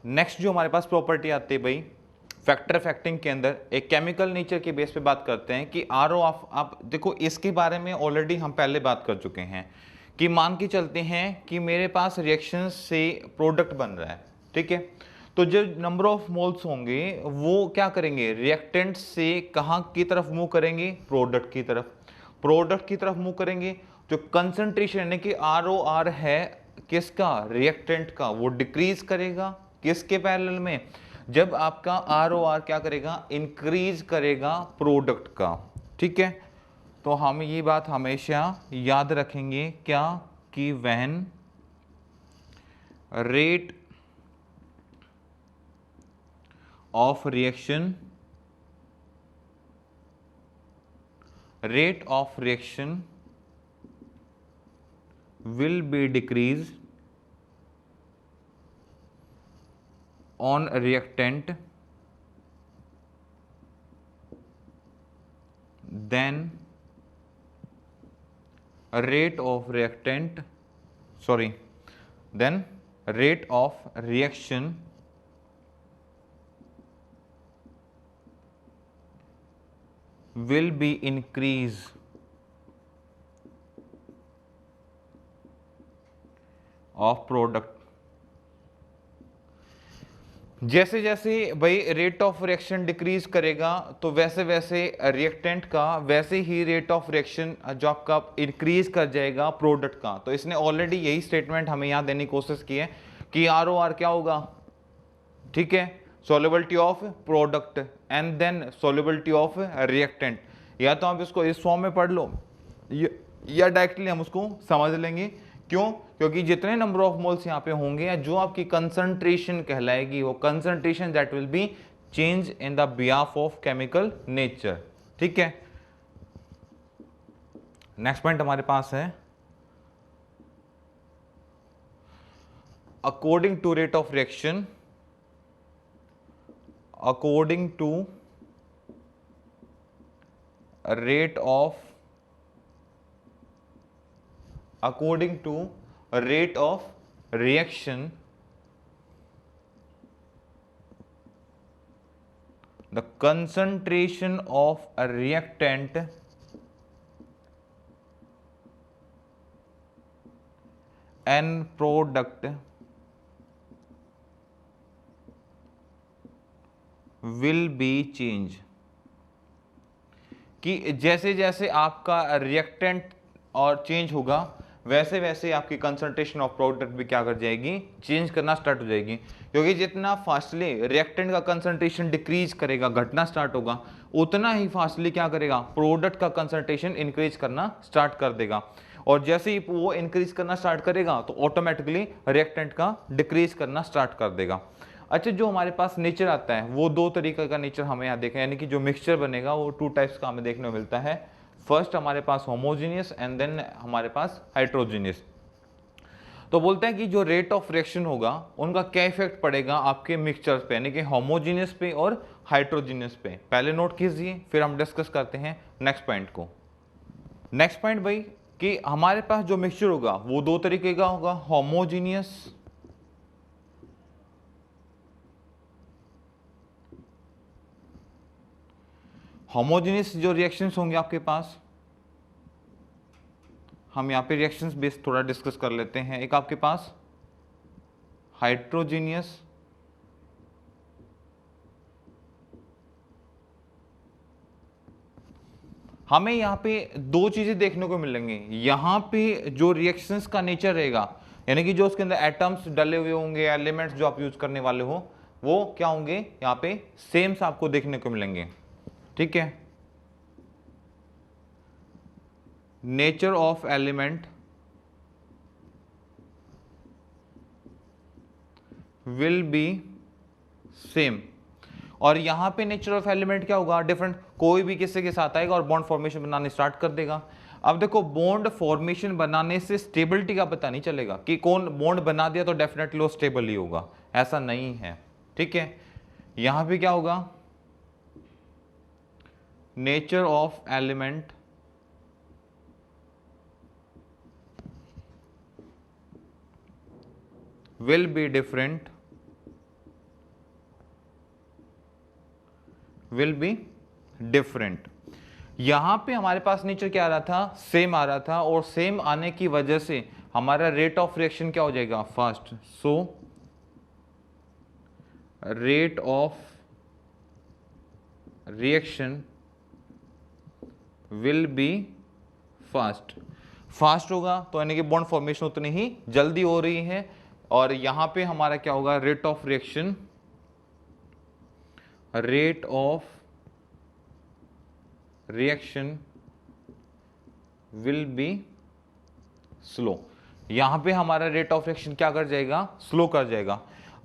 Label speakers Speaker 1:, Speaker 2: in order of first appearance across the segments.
Speaker 1: Next जो हमारे पास property आती है भाई फैक्टर इफेक्टिंग के अंदर, एक केमिकल नेचर के बेस पे बात करते हैं कि आर ओ ऑफ, आप देखो इसके बारे में ऑलरेडी हम पहले बात कर चुके हैं कि मान के चलते हैं कि मेरे पास रिएक्शन से प्रोडक्ट बन रहा है, ठीक है। तो जो नंबर ऑफ मोल्स होंगे वो क्या करेंगे, रिएक्टेंट से कहाँ की तरफ मूव करेंगे, प्रोडक्ट की तरफ। प्रोडक्ट की तरफ मूव करेंगे, जो कंसंट्रेशन यानी कि आर ओ आर है किसका, रिएक्टेंट का, वो डिक्रीज करेगा किसके पैरेलल में, जब आपका आर ओ आर क्या करेगा, इंक्रीज करेगा प्रोडक्ट का, ठीक है। तो हम ये बात हमेशा याद रखेंगे क्या, कि when rate of reaction will be decreased on reactant, then rate of reaction will be increase of product। जैसे जैसे भाई रेट ऑफ रिएक्शन डिक्रीज करेगा तो वैसे वैसे रिएक्टेंट का वैसे ही रेट ऑफ रिएक्शन जो आपका इंक्रीज कर जाएगा प्रोडक्ट का। तो इसने ऑलरेडी यही स्टेटमेंट हमें यहां देने की कोशिश की है कि आर ओ आर क्या होगा, ठीक है, solubility of product and then solubility of reactant. या तो आप इसको इस फॉर्म में पढ़ लो या डायरेक्टली हम उसको समझ लेंगे। क्यों, क्योंकि जितने नंबर ऑफ मोल्स यहां पे होंगे या जो आपकी कंसंट्रेशन कहलाएगी वो concentration that will be change in the behalf of chemical nature, ठीक है। नेक्स्ट पॉइंट हमारे पास है according to rate of reaction, according to rate of reaction, the concentration of a reactant and product will be change। कि जैसे जैसे आपका reactant और चेंज होगा वैसे वैसे आपकी कंसंट्रेशन ऑफ प्रोडक्ट भी क्या कर जाएगी, चेंज करना स्टार्ट हो जाएगी। क्योंकि जितना फास्टली रिएक्टेंट का कंसंट्रेशन डिक्रीज करेगा, घटना स्टार्ट होगा, उतना ही फास्टली क्या करेगा, प्रोडक्ट का कंसंट्रेशन इंक्रीज करना स्टार्ट कर देगा। और जैसे ही वो इंक्रीज करना स्टार्ट करेगा तो ऑटोमेटिकली रिएक्टेंट का डिक्रीज करना स्टार्ट कर देगा। अच्छा, जो हमारे पास नेचर आता है वो दो तरीके का नेचर हमें यहाँ देखा, यानी कि जो मिक्सचर बनेगा वो टू टाइप्स का हमें देखने को मिलता है। फर्स्ट हमारे पास होमोजीनियस एंड देन हमारे पास हाइड्रोजीनियस। तो बोलते हैं कि जो रेट ऑफ रिएक्शन होगा उनका क्या इफेक्ट पड़ेगा आपके मिक्सचर पे, यानी कि होमोजीनियस पे और हाइड्रोजीनियस पे। पहले नोट कीजिए फिर हम डिस्कस करते हैं नेक्स्ट पॉइंट को। नेक्स्ट पॉइंट भाई कि हमारे पास जो मिक्सचर होगा वो दो तरीके का होगा, होमोजीनियस होमोजेनियस जो रिएक्शंस होंगे आपके पास, हम यहां पे रिएक्शंस बेस थोड़ा डिस्कस कर लेते हैं। एक आपके पास हाइड्रोजीनियस हमें यहां पे दो चीजें देखने को मिलेंगी। यहां पे जो रिएक्शंस का नेचर रहेगा, यानी कि जो उसके अंदर एटम्स डले हुए होंगे, एलिमेंट्स जो आप यूज करने वाले हो वो क्या होंगे, यहां पे सेम आपको देखने को मिलेंगे, ठीक है। Nature of element will be same. और यहां पे नेचर ऑफ एलिमेंट क्या होगा, डिफरेंट। कोई भी किसी के साथ आएगा और बॉन्ड फॉर्मेशन बनाने स्टार्ट कर देगा। अब देखो बॉन्ड फॉर्मेशन बनाने से स्टेबिलिटी का पता नहीं चलेगा कि कौन बॉन्ड बना दिया तो डेफिनेटली वो स्टेबल ही होगा, ऐसा नहीं है, ठीक है। यहां पे क्या होगा, nature of element will be different will be different. यहां पे हमारे पास नेचर क्या आ रहा था, सेम आ रहा था, और सेम आने की वजह से हमारा रेट ऑफ रिएक्शन क्या हो जाएगा, fast. So rate of reaction will be fast. Fast होगा तो यानी कि बॉन्ड फॉर्मेशन उतनी ही जल्दी हो रही है, और यहां पे हमारा क्या होगा, rate of reaction, rate of reaction will be slow. यहां पे हमारा रेट ऑफ रिएक्शन क्या कर जाएगा, स्लो कर जाएगा।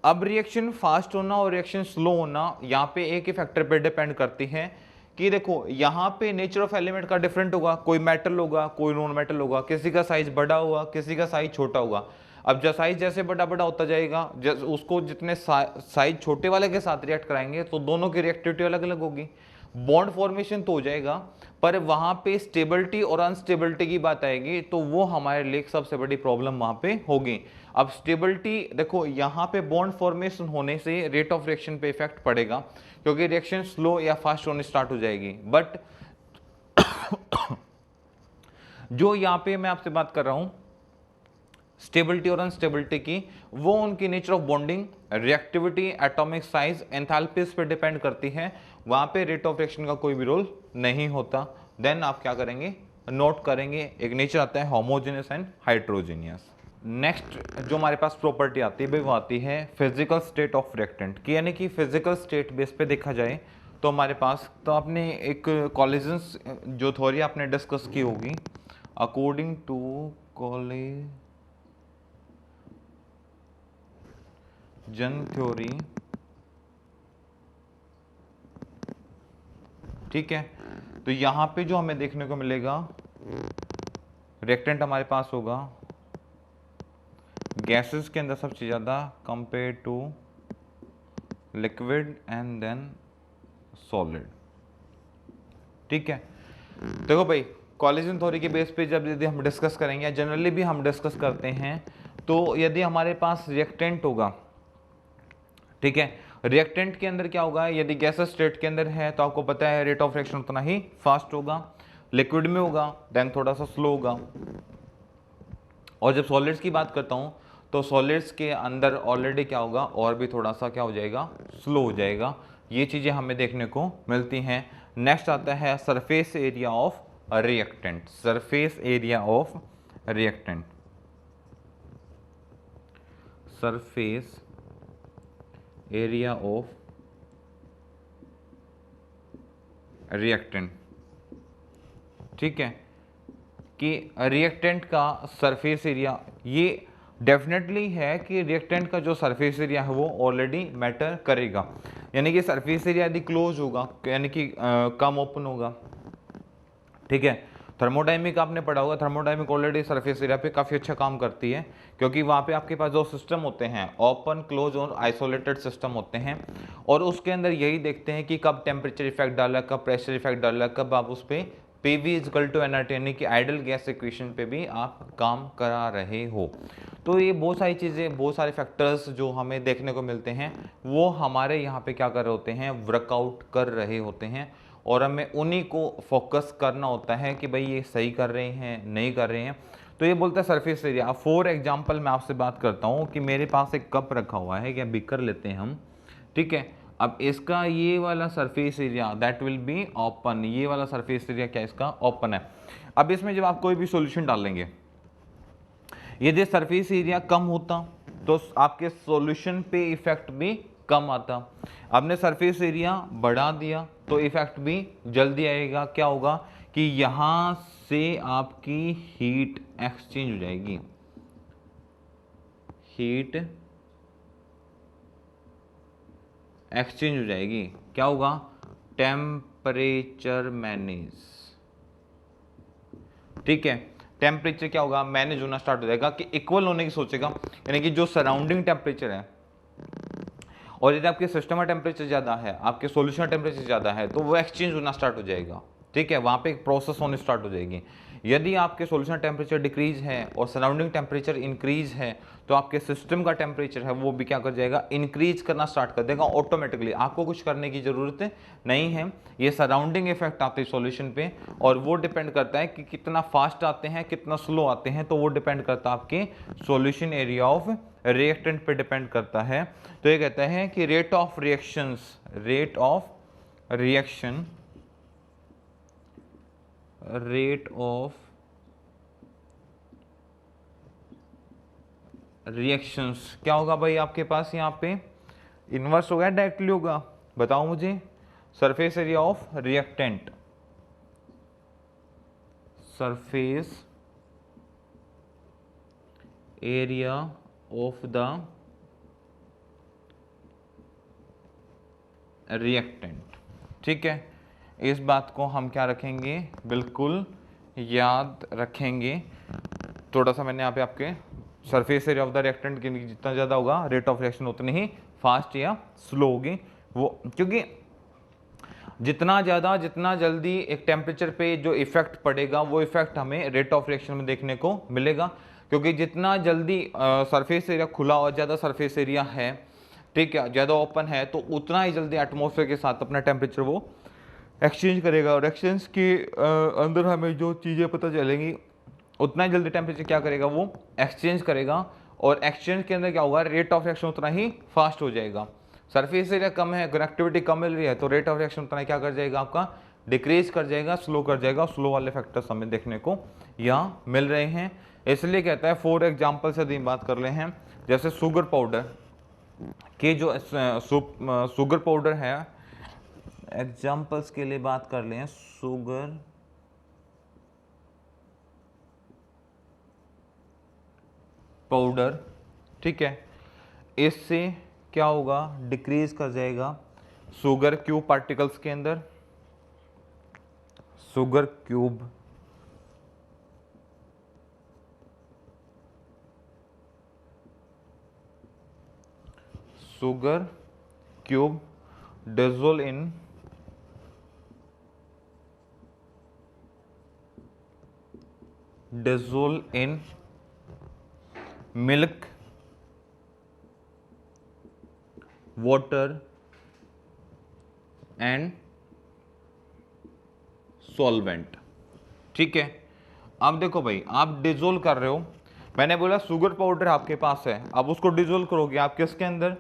Speaker 1: अब रिएक्शन फास्ट होना और रिएक्शन स्लो होना यहां पे एक ही फैक्टर पे डिपेंड करती है कि देखो यहां पे नेचर ऑफ एलिमेंट का डिफरेंट होगा, कोई मेटल होगा, कोई नॉन मेटल होगा, किसी का साइज बड़ा होगा, किसी का साइज छोटा होगा। अब जो साइज जैसे बड़ा बड़ा होता जाएगा, उसको जितने साइज छोटे वाले के साथ रिएक्ट कराएंगे तो दोनों की रिएक्टिविटी अलग अलग होगी। बॉन्ड फॉर्मेशन तो हो जाएगा, पर वहां पे स्टेबिलिटी और अनस्टेबिलिटी की बात आएगी तो वो हमारे लिए सबसे बड़ी प्रॉब्लम वहां पे होगी। अब स्टेबिलिटी देखो, यहाँ पे बॉन्ड फॉर्मेशन होने से रेट ऑफ रिएक्शन पे इफेक्ट पड़ेगा, क्योंकि रिएक्शन स्लो या फास्ट होने स्टार्ट हो जाएगी। बट जो यहाँ पे मैं आपसे बात कर रहा हूं स्टेबिलिटी और अनस्टेबिलिटी की, वो उनकी nature of bonding, reactivity, atomic size, enthalpies पे डिपेंड करती है। वहां पे रेट ऑफ रिएक्शन का कोई भी रोल नहीं होता। देन आप क्या करेंगे, नोट करेंगे, एक नेचर आता है होमोजेनियस एंड हाइड्रोजेनियस। नेक्स्ट जो हमारे पास प्रॉपर्टी आती है वो आती है फिजिकल स्टेट ऑफ रिएक्टेंट की, यानी कि फिजिकल स्टेट बेस पे देखा जाए तो हमारे पास, तो आपने एक कॉलिजन्स जो थ्योरी आपने डिस्कस की होगी, अकॉर्डिंग टू कॉलिजन थ्योरी, ठीक है। तो यहां पे जो हमें देखने को मिलेगा, रिएक्टेंट हमारे पास होगा गैसेस के अंदर सबसे ज्यादा compare to liquid and then solid, ठीक है। देखो भाई, कॉलिजन थ्योरी के बेस पे जब यदि हम डिस्कस करेंगे, जनरली भी हम डिस्कस करते हैं, तो यदि हमारे पास रिएक्टेंट होगा, ठीक है, रिएक्टेंट के अंदर क्या होगा, यदि गैसेस स्टेट के अंदर है तो आपको पता है रेट ऑफ रिएक्शन उतना ही फास्ट होगा, लिक्विड में होगा देन थोड़ा सा स्लो होगा। और जब सॉलिड्स की बात करता हूं तो सॉलिड्स के अंदर ऑलरेडी क्या होगा, और भी थोड़ा सा क्या हो जाएगा, स्लो हो जाएगा। ये चीजें हमें देखने को मिलती हैं। नेक्स्ट आता है surface area of reactant, surface area of reactant, surface area of reactant, ठीक है, कि रिएक्टेंट का सरफेस एरिया, ये डेफिनेटली है कि रिएक्टेंट का जो सरफेस एरिया है वो ऑलरेडी मैटर करेगा, यानी कि सरफेस एरिया यदि क्लोज होगा यानी कि कम ओपन होगा, ठीक है। थर्मोडायनेमिक आपने पढ़ा होगा, थर्मोडायनेमिक ऑलरेडी सरफेस एरिया पे काफ़ी अच्छा काम करती है, क्योंकि वहाँ पे आपके पास जो सिस्टम होते हैं ओपन, क्लोज और आइसोलेटेड सिस्टम होते हैं, और उसके अंदर यही देखते हैं कि कब टेम्परेचर इफेक्ट डाला, कब प्रेशर इफेक्ट डाला, कब आप उस पर PV इक्वल टू एनआरटी यानी कि आइडल गैस इक्वेशन पे भी आप काम करा रहे हो। तो ये बहुत सारी चीज़ें, बहुत सारे फैक्टर्स जो हमें देखने को मिलते हैं वो हमारे यहाँ पे क्या कर रहे होते हैं, वर्कआउट कर रहे होते हैं, और हमें उन्हीं को फोकस करना होता है कि भाई ये सही कर रहे हैं नहीं कर रहे हैं। तो ये बोलता है सरफेस एरिया। फॉर एग्जाम्पल मैं आपसे बात करता हूँ कि मेरे पास एक कप रखा हुआ है, क्या बीकर लेते हैं हम, ठीक है। अब इसका ये वाला surface area that will be open, ये वाला सरफेस एरिया क्या इसका ओपन है। अब इसमें जब आप कोई भी सॉल्यूशन डालेंगे, यदि सरफेस एरिया कम होता तो आपके सॉल्यूशन पे इफेक्ट भी कम आता। आपने सरफेस एरिया बढ़ा दिया तो इफेक्ट भी जल्दी आएगा। क्या होगा कि यहां से आपकी हीट एक्सचेंज हो जाएगी, हीट एक्सचेंज हो जाएगी। क्या होगा, टेम्परेचर मैनेज, ठीक है। टेम्परेचर क्या होगा, मैनेज होना स्टार्ट हो जाएगा कि इक्वल होने की सोचेगा, यानी कि जो सराउंडिंग टेम्परेचर है, और यदि आपके सिस्टम का टेम्परेचर ज़्यादा है, आपके सॉल्यूशन का टेम्परेचर ज़्यादा है, तो वो एक्सचेंज होना स्टार्ट हो जाएगा, ठीक है। वहाँ पे एक प्रोसेस होनी स्टार्ट हो जाएगी। यदि आपके सॉल्यूशन टेम्परेचर डिक्रीज है और सराउंडिंग टेम्परेचर इंक्रीज है तो आपके सिस्टम का टेम्परेचर है वो भी क्या कर जाएगा, इंक्रीज करना स्टार्ट कर देगा ऑटोमेटिकली। आपको कुछ करने की जरूरत नहीं है, ये सराउंडिंग इफेक्ट आते हैं सॉल्यूशन पे, और वो डिपेंड करता है कि कितना फास्ट आते हैं कितना स्लो आते हैं, तो वो डिपेंड करता है आपके सॉल्यूशन एरिया ऑफ रिएक्टेंट पे डिपेंड करता है। तो ये कहता है कि रेट ऑफ रिएक्शन रिएक्शंस क्या होगा भाई आपके पास, यहाँ पे इनवर्स होगा डायरेक्टली होगा, बताओ मुझे। Surface area of reactant, surface area of the reactant. ठीक है, इस बात को हम क्या रखेंगे, बिल्कुल याद रखेंगे। थोड़ा सा मैंने यहाँ पे आपके surface area of the reactant की जितना ज़्यादा होगा रेट ऑफ रिएक्शन उतनी ही फास्ट या स्लो होगी वो, क्योंकि जितना ज़्यादा जितना जल्दी एक टेम्परेचर पे जो इफेक्ट पड़ेगा वो इफेक्ट हमें रेट ऑफ रिएक्शन में देखने को मिलेगा। क्योंकि जितना जल्दी सरफेस एरिया खुला और ज़्यादा सरफेस एरिया है, ठीक है, ज़्यादा ओपन है, तो उतना ही जल्दी एटमॉस्फेयर के साथ अपना टेम्परेचर वो एक्सचेंज करेगा, और एक्सचेंज के अंदर हमें जो चीज़ें पता चलेंगी उतना ही जल्दी टेम्परेचर क्या करेगा, वो एक्सचेंज करेगा, और एक्सचेंज के अंदर क्या होगा, रेट ऑफ रिएक्शन उतना ही फास्ट हो जाएगा। सरफेस एरिया कम है, कनेक्टिविटी कम मिल रही है, तो रेट ऑफ रिएक्शन उतना क्या कर जाएगा, आपका डिक्रीज कर जाएगा, स्लो कर जाएगा। स्लो वाले फैक्टर्स हमें देखने को यहाँ मिल रहे हैं, इसलिए कहता है। फॉर एग्जाम्पल से यदि बात कर रहे हैं, जैसे शुगर पाउडर के जो शुगर पाउडर है, एग्जाम्पल्स के लिए बात कर लें, शुगर पाउडर, ठीक है, इससे क्या होगा, डिक्रीज कर जाएगा शुगर क्यूब पार्टिकल्स के अंदर, sugar cube dissolve in milk, water and solvent. ठीक है, अब देखो भाई, आप डिजोल्व कर रहे हो, मैंने बोला शुगर पाउडर आपके पास है, अब उसको डिजोल्व करोगे आप किसके अंदर,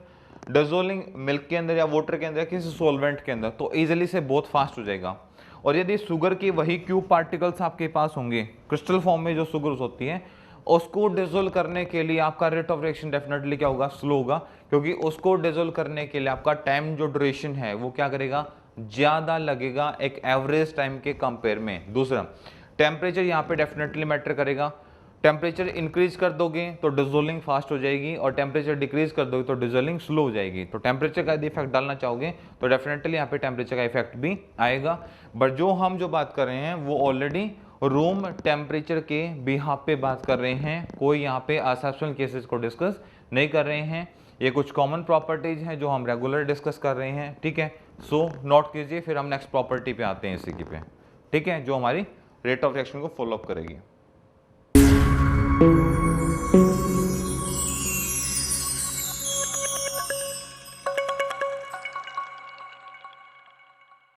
Speaker 1: डिजोल्विंग मिल्क के अंदर या वाटर के अंदर या किसी सॉल्वेंट के अंदर, तो इजीली से बहुत फास्ट हो जाएगा। और यदि शुगर की वही क्यूब पार्टिकल्स आपके पास होंगे, क्रिस्टल फॉर्म में जो शुगर होती है, उसको डिजोल्व करने के लिए आपका रेट ऑफ रिएक्शन डेफिनेटली क्या होगा, स्लो होगा, क्योंकि उसको डिजोल्व करने के लिए आपका टाइम जो ड्यूरेशन है वो क्या करेगा, ज़्यादा लगेगा एक एवरेज टाइम के कंपेयर में। दूसरा, टेम्परेचर यहाँ पे डेफिनेटली मैटर करेगा। टेम्परेचर इंक्रीज कर दोगे तो डिजोल्विंग फास्ट हो जाएगी, और टेम्परेचर डिक्रीज कर दोगे तो डिजोल्विंग स्लो हो जाएगी। तो टेम्परेचर का यदि इफेक्ट डालना चाहोगे तो डेफिनेटली यहाँ पे टेम्परेचर का इफेक्ट भी आएगा। बट जो हम जो बात कर रहे हैं वो ऑलरेडी रूम टेम्परेचर के बिहाफ पे बात कर रहे हैं, कोई यहाँ पे एक्सेप्शनल केसेस को डिस्कस नहीं कर रहे हैं। ये कुछ कॉमन प्रॉपर्टीज हैं जो हम रेगुलर डिस्कस कर रहे हैं, ठीक है। सो नोट कीजिए, फिर हम नेक्स्ट प्रॉपर्टी पे आते हैं इसी की पे, ठीक है, जो हमारी रेट ऑफ रिएक्शन को फॉलो अप करेगी।